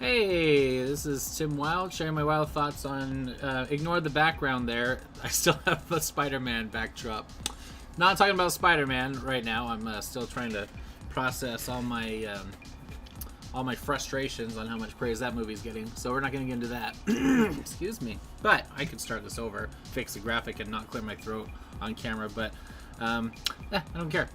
Hey, this is Tim Wilde sharing my wild thoughts on. Ignore the background there. I still have the Spider-Man backdrop. Not talking about Spider-Man right now. I'm still trying to process all my frustrations on how much praise that movie's getting. So we're not going to get into that. Excuse me. But I could start this over, fix the graphic, and not clear my throat on camera. But I don't care.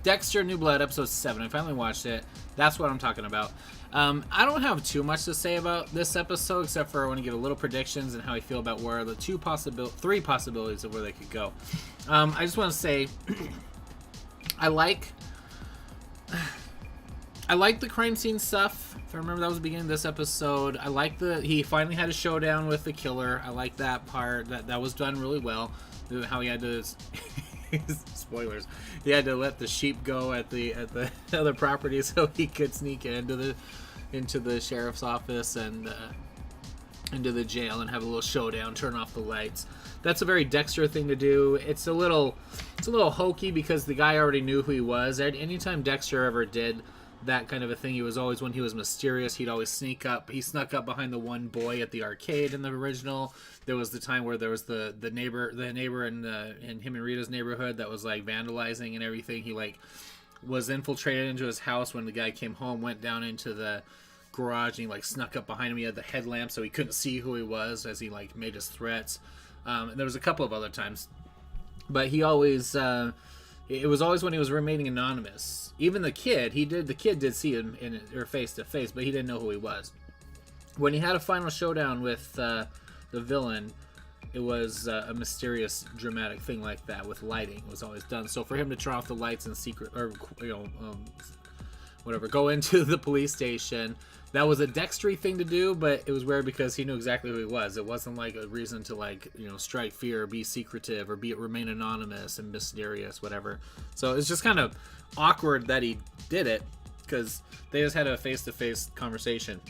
Dexter New Blood, episode 7. I finally watched it. That's what I'm talking about. I don't have too much to say about this episode, except for I want to give a little predictions and how I feel about where the three possibilities of where they could go. I just want to say, I like the crime scene stuff. If I remember, that was the beginning of this episode. I like he finally had a showdown with the killer. I like that part. That was done really well. How he had to spoilers. He had to let the sheep go at the other property so he could sneak into the sheriff's office and into the jail and have a little showdown, turn off the lights. That's a very Dexter thing to do. It's a little hokey because the guy already knew who he was. Anytime Dexter ever did that kind of a thing, he was always, when he was mysterious, he'd always sneak up. He snuck up behind the one boy at the arcade in the original. There was the time where there was the neighbor in him and Rita's neighborhood that was like vandalizing and everything. He like was infiltrated into his house when the guy came home, went down into the garage, and he like snuck up behind him. He had the headlamp so he couldn't see who he was as he like made his threats. And there was a couple of other times, but he always it was always when he was remaining anonymous. Even the kid did see him face to face, but he didn't know who he was. When he had a final showdown with the villain, it was a mysterious, dramatic thing like that with lighting. It was always done. So for him to turn off the lights in secret, or go into the police station, that was a Dextery thing to do, but it was weird because he knew exactly who he was. It wasn't like a reason to strike fear, or be secretive, or remain anonymous and mysterious, whatever. So it's just kind of awkward that he did it because they just had a face-to-face conversation.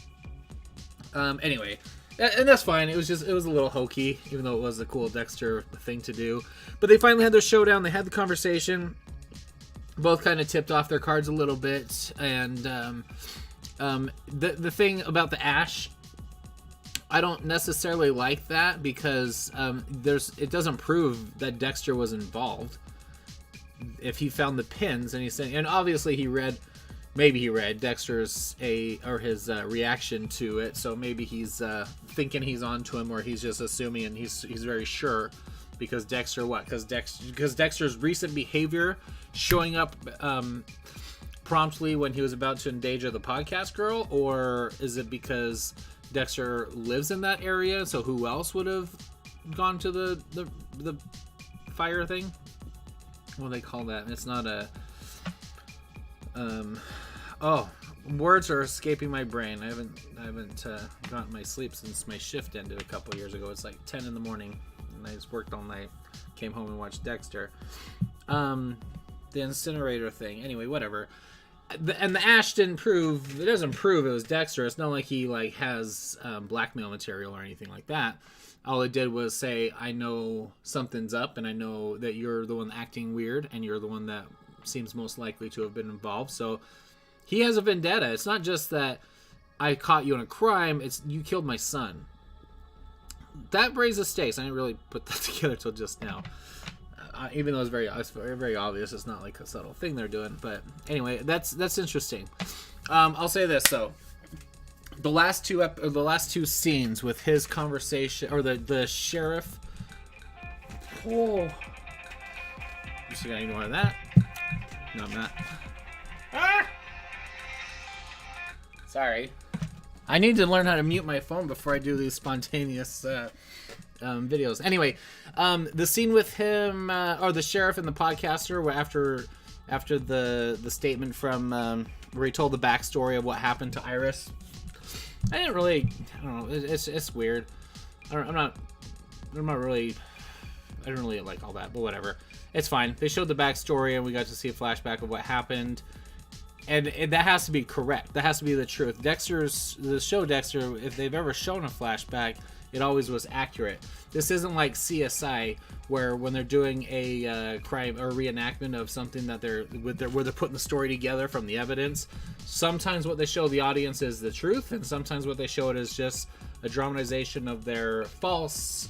Anyway, and that's fine. It was a little hokey, even though it was a cool Dexter thing to do. But they finally had their showdown. They had the conversation. Both kind of tipped off their cards a little bit, and the thing about the ash, I don't necessarily like that because it doesn't prove that Dexter was involved. If he found the pins and he's saying, and obviously maybe he read Dexter's his reaction to it, so maybe he's thinking he's onto him, or he's just assuming, and he's very sure because Dexter's recent behavior, showing up promptly when he was about to endanger the podcast girl, or is it because Dexter lives in that area? So who else would have gone to the fire thing? What do they call that? It's not a words are escaping my brain. I haven't gotten my sleep since my shift ended a couple years ago. It's like 10 in the morning and I just worked all night, came home and watched Dexter. The incinerator thing, anyway, whatever. And the ash doesn't prove it was Dexter. It's not like he has blackmail material or anything like that. All it did was say, I know something's up, and I know that you're the one acting weird, and you're the one that seems most likely to have been involved. So he has a vendetta. It's not just that I caught you in a crime, it's you killed my son. That raises stakes. I didn't really put that together till just now. Even though it's very obvious, it's not like a subtle thing they're doing. But anyway, that's interesting. I'll say this though: the last two scenes with his conversation, or the sheriff. Oh, I'm just gonna ignore that. No, I'm not. Ah! Sorry. I need to learn how to mute my phone before I do these spontaneous videos. Anyway, the scene with him, or the sheriff and the podcaster, where after the statement from where he told the backstory of what happened to Iris. I don't know. It's weird. I don't really like all that, but whatever. It's fine. They showed the backstory, and we got to see a flashback of what happened. And that has to be correct. That has to be the truth. The show Dexter, if they've ever shown a flashback, It always was accurate. This isn't like CSI, where when they're doing a crime or reenactment of something that where they're putting the story together from the evidence. Sometimes what they show the audience is the truth, and sometimes what they show it is just a dramatization of their false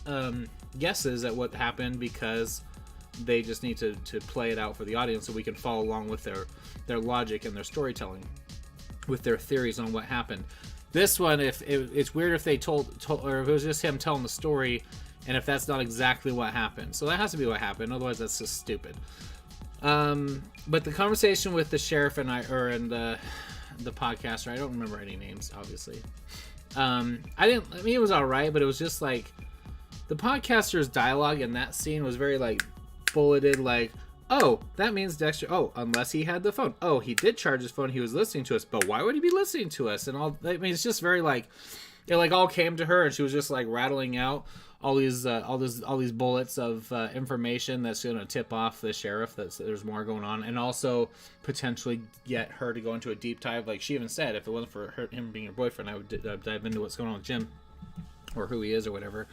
guesses at what happened, because they just need to play it out for the audience so we can follow along with their logic and their storytelling, with their theories on what happened. This one, it's weird if they told, or if it was just him telling the story, and if that's not exactly what happened. So that has to be what happened. Otherwise, that's just stupid. But the conversation with the sheriff and the podcaster, I don't remember any names, obviously. It was all right, but it was just like the podcaster's dialogue in that scene was very like bulleted, like, oh, that means Dexter. Oh, unless he had the phone. Oh, he did charge his phone. He was listening to us. But why would he be listening to us? And all. I mean, it's just very like, it like all came to her, and she was just like rattling out all these bullets of information that's going to tip off the sheriff that there's more going on, and also potentially get her to go into a deep dive. Like she even said, if it wasn't for him being her boyfriend, I would dive into what's going on with Jim, or who he is, or whatever.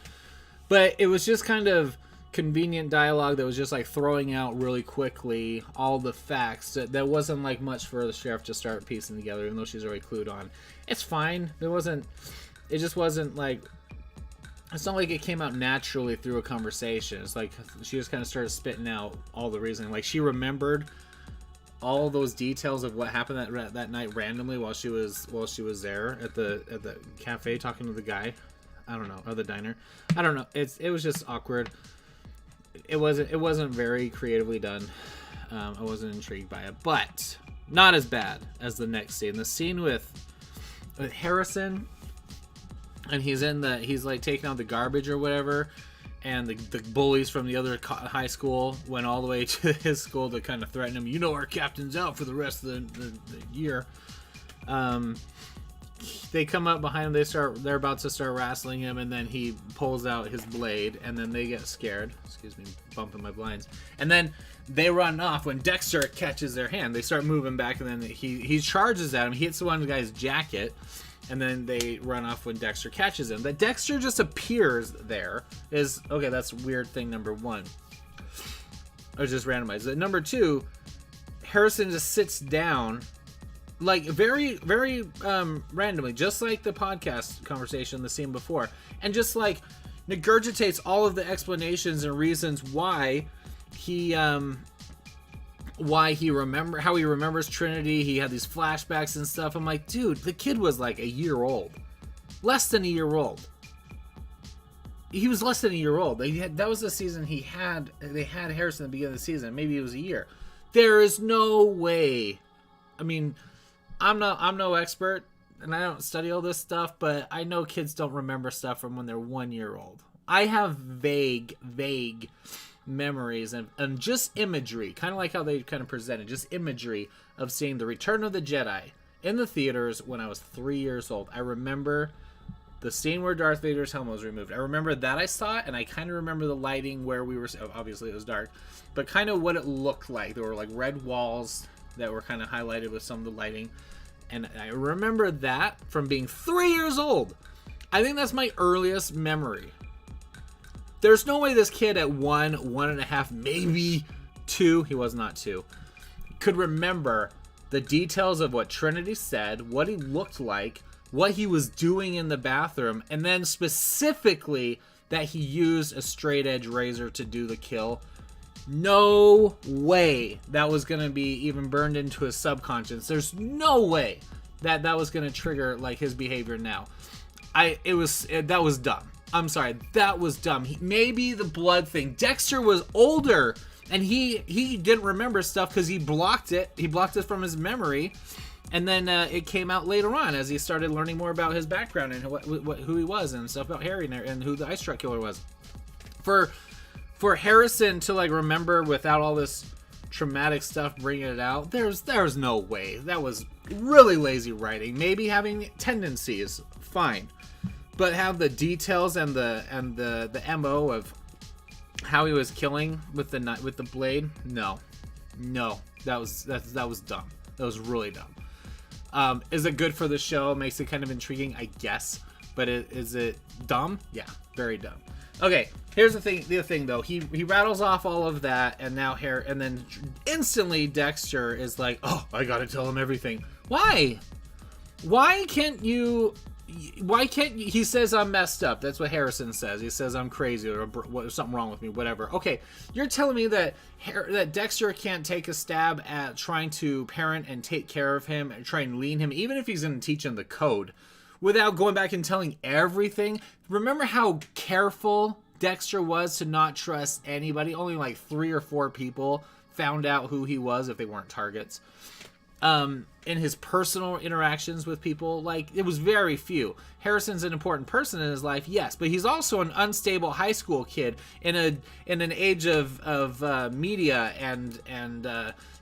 But it was just kind of convenient dialogue that was just like throwing out really quickly all the facts. That wasn't like much for the sheriff to start piecing together, even though she's already clued on. It's fine. It just wasn't like, it's not like it came out naturally through a conversation. It's like she just kind of started spitting out all the reasoning. Like she remembered all those details of what happened that night randomly while she was there at the cafe talking to the guy. I don't know, or the diner. I don't know. It was just awkward. It wasn't very creatively done. I wasn't intrigued by it, but not as bad as the next scene. The scene with Harrison, and he's like taking out the garbage or whatever, and the bullies from the other high school went all the way to his school to kind of threaten him. You know, our captain's out for the rest of the year. They come up behind him. They're about to start wrestling him, and then he pulls out his blade, and then they get scared. Excuse me, bumping my blinds. And then they run off when Dexter catches their hand. They start moving back, and then he charges at him. He hits one guy's jacket, and then they run off when Dexter catches him. But Dexter just appears there. That's weird thing number one. Or just randomized. Number two, Harrison just sits down, like very, very randomly, just like the podcast conversation, the scene before, and just like regurgitates all of the explanations and reasons why he remembers Trinity. He had these flashbacks and stuff. I'm like, dude, the kid was like a year old, less than a year old. He was less than a year old. That was the season they had Harrison at the beginning of the season. Maybe it was a year. There is no way. I mean, I'm no expert, and I don't study all this stuff, but I know kids don't remember stuff from when they're 1 year old. I have vague memories and just imagery, kind of like how they kind of presented, just imagery of seeing The Return of the Jedi in the theaters when I was 3 years old. I remember the scene where Darth Vader's helmet was removed. I remember that I saw it, and I kind of remember the lighting where we were, obviously it was dark, but kind of what it looked like. There were like red walls that were kind of highlighted with some of the lighting. And I remember that from being 3 years old. I think that's my earliest memory. There's no way this kid at 1.5, maybe 2, he was not 2, could remember the details of what Trinity said, what he looked like, what he was doing in the bathroom, and then specifically that he used a straight edge razor to do the kill. No way that was going to be even burned into his subconscious. There's no way that was going to trigger like his behavior now. That was dumb. I'm sorry, that was dumb. Maybe the blood thing. Dexter was older, and he didn't remember stuff because he blocked it. He blocked it from his memory, and then it came out later on as he started learning more about his background and who he was and stuff about Harry and who the ice truck killer was. For Harrison to like remember without all this traumatic stuff bringing it out, there's no way. That was really lazy writing. Maybe having tendencies, fine, but have the details and the MO of how he was killing with the blade. No, that was dumb. That was really dumb. Is it good for the show? Makes it kind of intriguing, I guess. But is it dumb? Yeah, very dumb. Okay, here's the thing. The thing though, he rattles off all of that, and now and then instantly Dexter is like, "Oh, I gotta tell him everything." Why? Why can't you? He says I'm messed up. That's what Harrison says. He says I'm crazy or something wrong with me, whatever. Okay, you're telling me that Dexter can't take a stab at trying to parent and take care of him and try and lean him, even if he's going to teach him the code, without going back and telling everything. Remember how careful Dexter was to not trust anybody? Only like 3 or 4 people found out who he was if they weren't targets. In his personal interactions with people, like, it was very few. Harrison's an important person in his life, yes, but he's also an unstable high school kid in an age of media and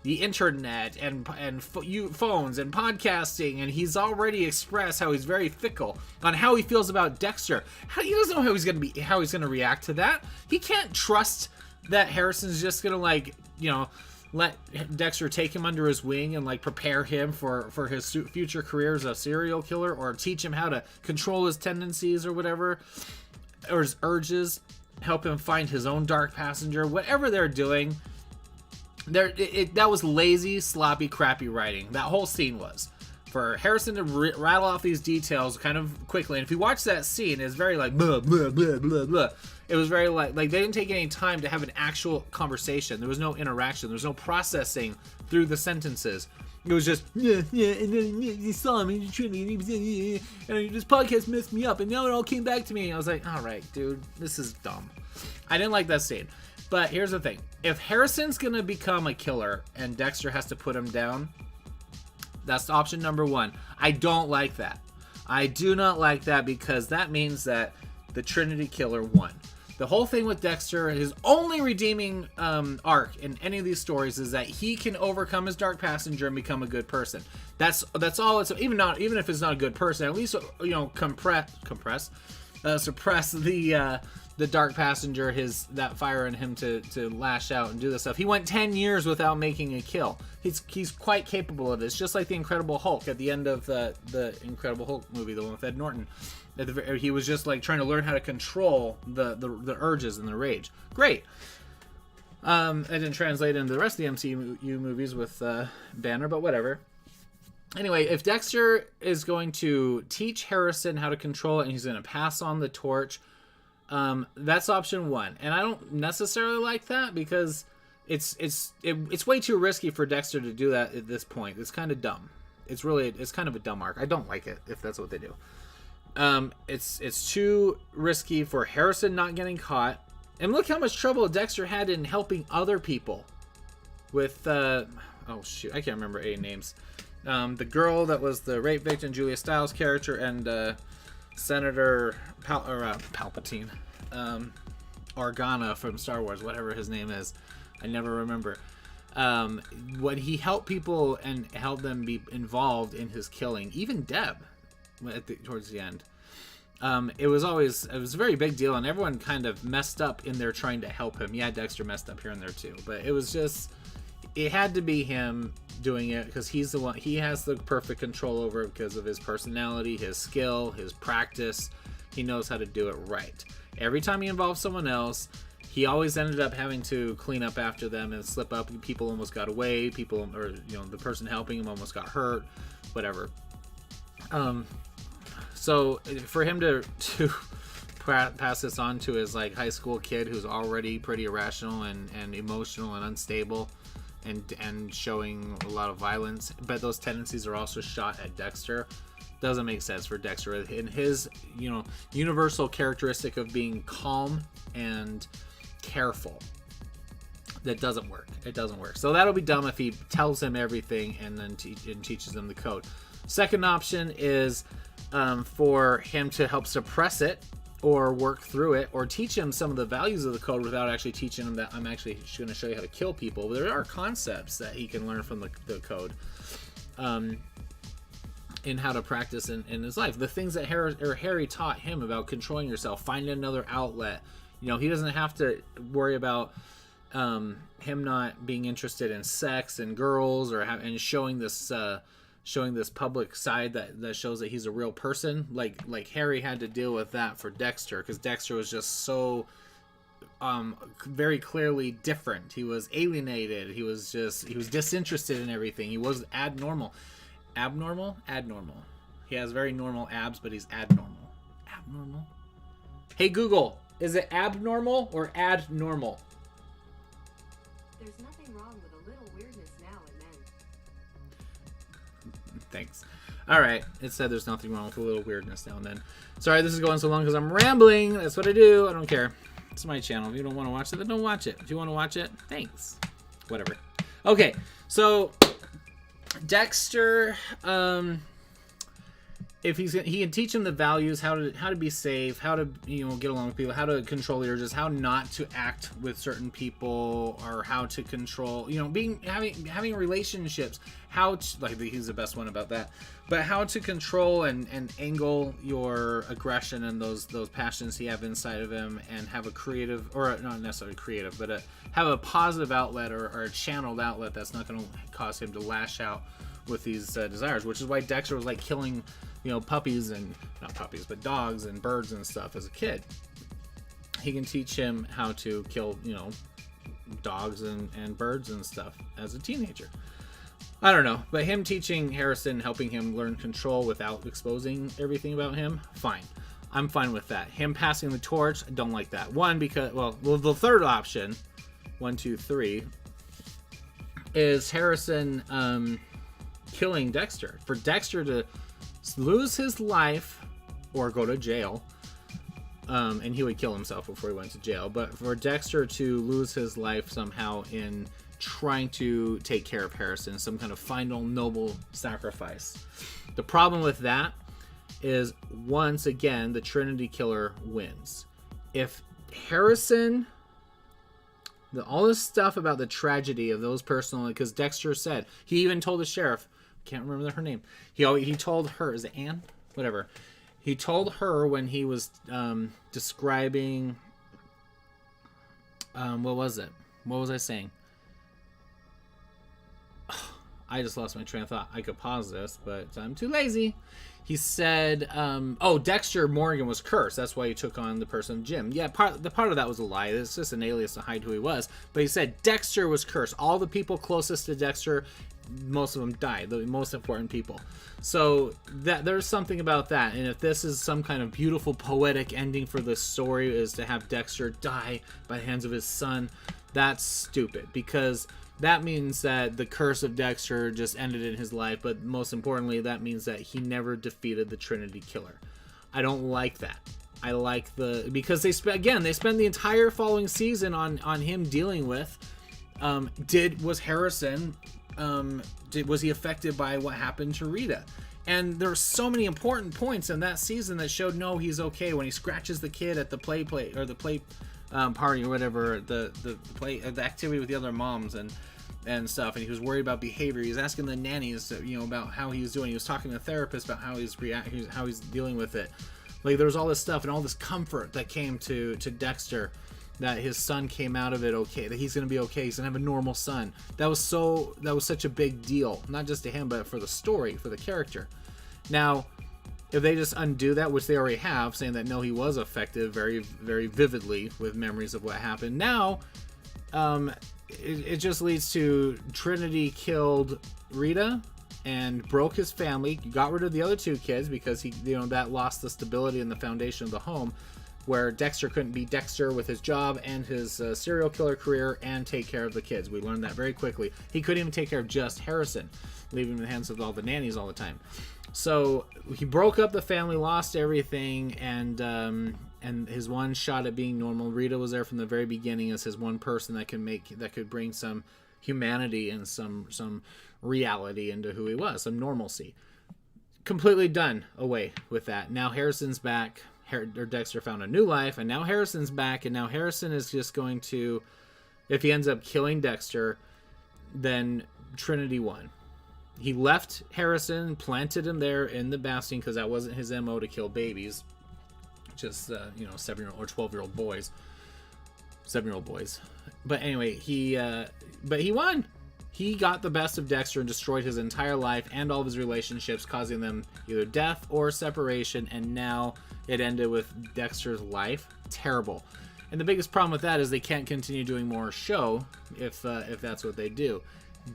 the internet and phones and podcasting, and he's already expressed how he's very fickle on how he feels about Dexter. He doesn't know how he's gonna react to that. He can't trust that Harrison's just gonna, like, you know, let Dexter take him under his wing and, like, prepare him for his future career as a serial killer, or teach him how to control his tendencies or whatever, or his urges, help him find his own dark passenger. Whatever they're doing, that was lazy, sloppy, crappy writing. That whole scene was. For Harrison to rattle off these details kind of quickly, and if you watch that scene, it's very like blah blah blah blah blah. It was very like they didn't take any time to have an actual conversation. There was no interaction. There was no processing through the sentences. It was just and then you saw him and this podcast messed me up, and now it all came back to me. I was like, all right, dude, this is dumb. I didn't like that scene. But here's the thing: if Harrison's gonna become a killer and Dexter has to put him down, that's option number 1. I don't like that. I do not like that, because that means that the Trinity Killer won. The whole thing with Dexter, his only redeeming arc in any of these stories is that he can overcome his dark passenger and become a good person. That's all. It's even if it's not a good person, at least, you know, suppress the dark passenger, that fire in him to lash out and do this stuff. He went 10 years without making a kill. He's quite capable of this, just like the Incredible Hulk at the end of the Incredible Hulk movie, the one with Ed Norton. He was just like trying to learn how to control the urges and the rage. Great. It didn't translate into the rest of the MCU movies with Banner, but whatever. Anyway, if Dexter is going to teach Harrison how to control it and he's going to pass on the torch, that's option 1. And I don't necessarily like that, because it's way too risky for Dexter to do that at this point. It's kind of dumb. It's kind of a dumb arc. I don't like it if that's what they do. It's too risky for Harrison not getting caught. And look how much trouble Dexter had in helping other people with oh shoot, I can't remember any names. The girl that was the rape victim, Julia Stiles' character, and Senator Palpatine, Organa from Star Wars, whatever his name is, I never remember. When he helped people and helped them be involved in his killing, even Deb, towards the end, it was a very big deal, and everyone kind of messed up in there trying to help him. Yeah, Dexter messed up here and there too, but it had to be him doing it, because he's the one. He has the perfect control over it because of his personality, his skill, his practice. He knows how to do it right. Every time he involved someone else, he always ended up having to clean up after them and slip up. People almost got away. The person helping him almost got hurt. Whatever. So for him to pass this on to his, like, high school kid who's already pretty irrational and emotional and unstable, and showing a lot of violence, but those tendencies are also shot at Dexter, doesn't make sense for Dexter in his, universal characteristic of being calm and careful. That doesn't work. It doesn't work. So that'll be dumb if he tells him everything and then teaches him the code. Second option is for him to help suppress it, or work through it, or teach him some of the values of the code without actually teaching him that I'm actually going to show you how to kill people. There are concepts that he can learn from the code in how to practice in his life. The things that Harry taught him about controlling yourself, finding another outlet. He doesn't have to worry about him not being interested in sex and girls, and showing this showing this public side that shows that he's a real person. Like Harry had to deal with that for Dexter, because Dexter was just so very clearly different. He was alienated. He was disinterested in everything. He was abnormal. He has very normal abs, but he's abnormal. Hey Google, is it abnormal or adnormal? There's nothing wrong with a little weirdness now and then. Thanks. All right, it said there's nothing wrong with a little weirdness now and then. Sorry this is going so long because I'm rambling. That's what I do. I don't care. It's my channel. If you don't want to watch it, then don't watch it. If you want to watch it, thanks. Whatever. Okay, so Dexter, if he can teach him the values, how to be safe, how to get along with people, how to control the urges, how not to act with certain people, or how to control having relationships, how to, like, he's the best one about that, but how to control and angle your aggression and those passions he have inside of him, and have a creative, or not necessarily creative, but have a positive outlet or a channeled outlet that's not going to cause him to lash out with these desires, which is why Dexter was like killing puppies, and not puppies, but dogs and birds and stuff as a kid. He can teach him how to kill, dogs and birds and stuff as a teenager. I don't know, but him teaching Harrison, helping him learn control without exposing everything about him, fine. I'm fine with that. Him passing the torch, I don't like that. One, because, well, the third option, 1, 2, 3, is Harrison killing Dexter. For Dexter to lose his life or go to jail, and he would kill himself before he went to jail, but for Dexter to lose his life somehow in trying to take care of Harrison, some kind of final noble sacrifice. The problem with that is, once again, the Trinity Killer wins. If Harrison, all this stuff about the tragedy of those personal, because Dexter said, he even told the sheriff, can't remember her name, he told her, is it Anne? Whatever. He told her when he was describing, what was it? What was I saying? I just lost my train of thought. I could pause this, but I'm too lazy. He said, Dexter Morgan was cursed. That's why he took on the person Jim. Yeah, part of that was a lie. It's just an alias to hide who he was. But he said Dexter was cursed. All the people closest to Dexter, most of them died. The most important people. So there's something about that. And if this is some kind of beautiful poetic ending for this story, is to have Dexter die by the hands of his son, that's stupid. Because that means that the curse of Dexter just ended in his life, but most importantly, that means that he never defeated the Trinity Killer. I don't like that. I like because they spend the entire following season on him dealing with, was Harrison, was he affected by what happened to Rita? And there are so many important points in that season that showed, no, he's okay. When he scratches the kid at the play party or whatever, the activity with the other moms and stuff, and he was worried about behavior. He was asking the nannies, about how he was doing. He was talking to the therapist about how he's dealing with it. Like, there was all this stuff and all this comfort that came to Dexter, that his son came out of it okay, that he's gonna be okay, he's gonna have a normal son. That was such a big deal, not just to him, but for the story, for the character. Now, if they just undo that, which they already have, saying that no, he was affected very, very vividly with memories of what happened. Now, it just leads to Trinity killed Rita and broke his family, got rid of the other two kids because that lost the stability and the foundation of the home, where Dexter couldn't be Dexter with his job and his serial killer career and take care of the kids. We learned that very quickly. He couldn't even take care of just Harrison, leaving him in the hands of all the nannies all the time. So he broke up the family, lost everything, and his one shot at being normal. Rita was there from the very beginning as his one person that could bring some humanity and some reality into who he was, some normalcy. Completely done away with that. Now Harrison's back. Dexter found a new life, and now Harrison's back, and now Harrison is just going to, if he ends up killing Dexter, then Trinity won. He left Harrison, planted him there in the bastion, because that wasn't his MO to kill babies. Just, 7-year-old or 12-year-old boys. 7-year-old boys. But anyway, he won. He got the best of Dexter and destroyed his entire life and all of his relationships, causing them either death or separation, and now it ended with Dexter's life. Terrible. And the biggest problem with that is they can't continue doing more show if that's what they do.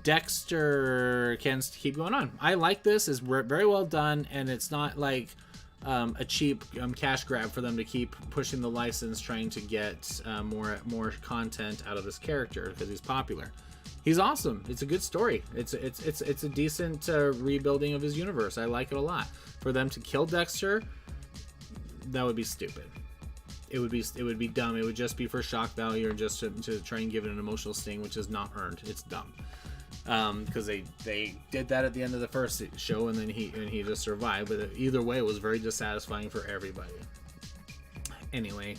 Dexter can keep going on. I like this. It's very well done, and it's not like a cheap cash grab for them to keep pushing the license, trying to get more content out of this character because he's popular. He's awesome. It's a good story. It's a decent rebuilding of his universe. I like it a lot. For them to kill Dexter, that would be stupid. It would be dumb. It would just be for shock value or just to try and give it an emotional sting, which is not earned. It's dumb. Because they did that at the end of the first show, and then he just survived. But either way, it was very dissatisfying for everybody. Anyway,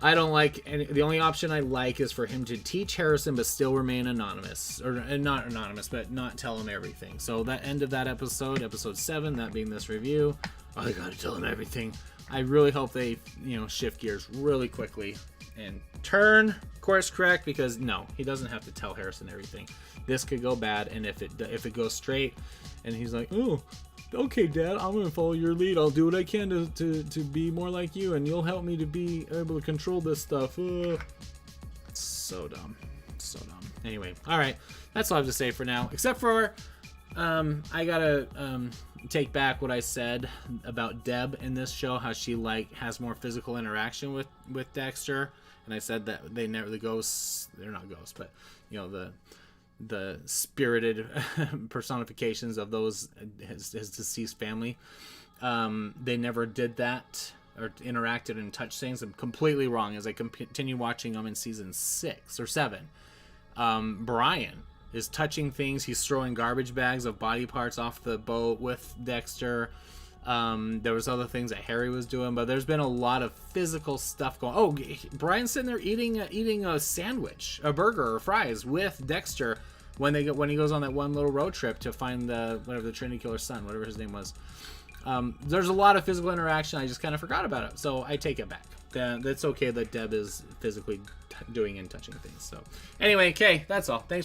I don't like the only option I like is for him to teach Harrison but still remain anonymous, or not anonymous, but not tell him everything. So that end of that episode 7, that being this review, I gotta tell him everything. I really hope they shift gears really quickly and turn course correct, because no, he doesn't have to tell Harrison everything. This could go bad, and if it goes straight and he's like, oh, okay, Dad, I'm gonna follow your lead. I'll do what I can to be more like you, and you'll help me to be able to control this stuff. So dumb. Anyway, all right, that's all I have to say for now, except for I gotta take back what I said about Deb in this show, how she has more physical interaction with Dexter, and I said that they're not ghosts, but the spirited personifications of those his deceased family, they never did that or interacted and touched things. I'm completely wrong. As I continue watching them in season 6 or 7, Brian is touching things. He's throwing garbage bags of body parts off the boat with Dexter. There was other things that Harry was doing, but there's been a lot of physical stuff going. Oh, Brian's sitting there eating a sandwich, a burger or fries with Dexter when he goes on that one little road trip to find the Trinity Killer's son, whatever his name was. There's a lot of physical interaction. I just kind of forgot about it, so I take it back. That's okay that Deb is physically doing and touching things. So anyway, okay, that's all. Thanks.